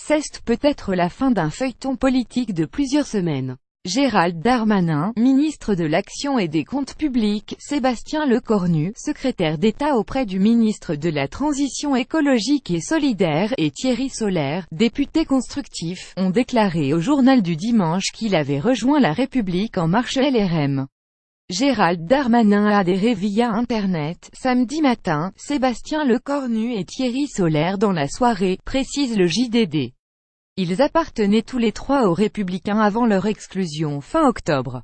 CEST peut être la fin d'un feuilleton politique de plusieurs semaines. Gérald Darmanin, ministre de l'Action et des Comptes publics, Sébastien Lecornu, secrétaire d'État auprès du ministre de la Transition écologique et solidaire, et Thierry Solère, député constructif, ont déclaré au journal du dimanche qu'il avait rejoint La République En Marche LRM. Gérald Darmanin a adhéré via Internet, samedi matin, Sébastien Lecornu et Thierry Solère dans la soirée, précise le JDD. Ils appartenaient tous les trois aux Républicains avant leur exclusion fin octobre.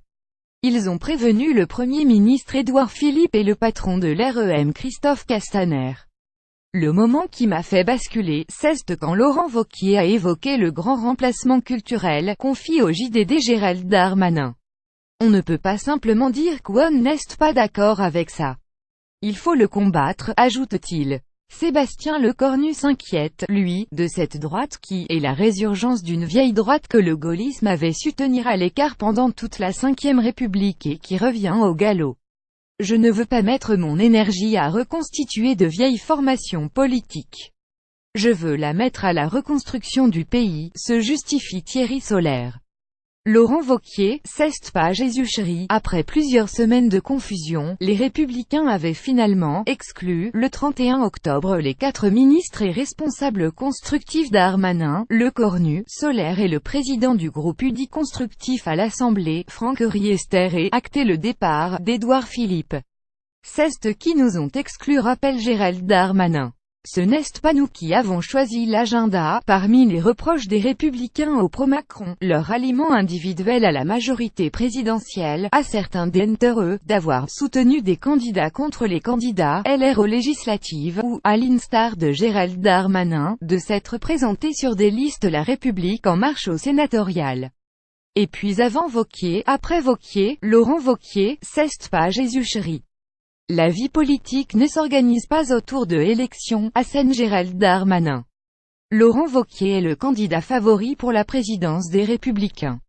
Ils ont prévenu le Premier ministre Édouard Philippe et le patron de l'REM Christophe Castaner. Le moment qui m'a fait basculer, c'est quand Laurent Wauquiez a évoqué le grand remplacement culturel, confie au JDD Gérald Darmanin. On ne peut pas simplement dire qu'on n'est pas d'accord avec ça. Il faut le combattre, ajoute-t-il. Sébastien Lecornu s'inquiète, lui, de cette droite qui est la résurgence d'une vieille droite que le gaullisme avait su tenir à l'écart pendant toute la Ve République et qui revient au galop. Je ne veux pas mettre mon énergie à reconstituer de vieilles formations politiques. Je veux la mettre à la reconstruction du pays, se justifie Thierry Solère. Laurent Wauquiez, CEST pas Jésus-Chéri. Après plusieurs semaines de confusion, les Républicains avaient finalement exclu, le 31 octobre, les 4 ministres et responsables constructifs Darmanin, Lecornu, Solère et le président du groupe UDI constructif à l'Assemblée, Franck Riester, et acté le départ d'Édouard Philippe. CEST qui nous ont exclus, rappelle Gérald Darmanin. Ce n'est pas nous qui avons choisi l'agenda. Parmi les reproches des Républicains au pro-Macron, leur ralliement individuel à la majorité présidentielle, à certains d'entre eux, d'avoir soutenu des candidats contre les candidats LR aux législatives, ou, à l'instar de Gérald Darmanin, de s'être présentés sur des listes La République En Marche au sénatorial. Et puis avant Wauquiez, après Wauquiez, Laurent Wauquiez, c'est pas Jésus-Chéri. La vie politique ne s'organise pas autour de élections, assène Gérald Darmanin. Laurent Wauquiez est le candidat favori pour la présidence des Républicains.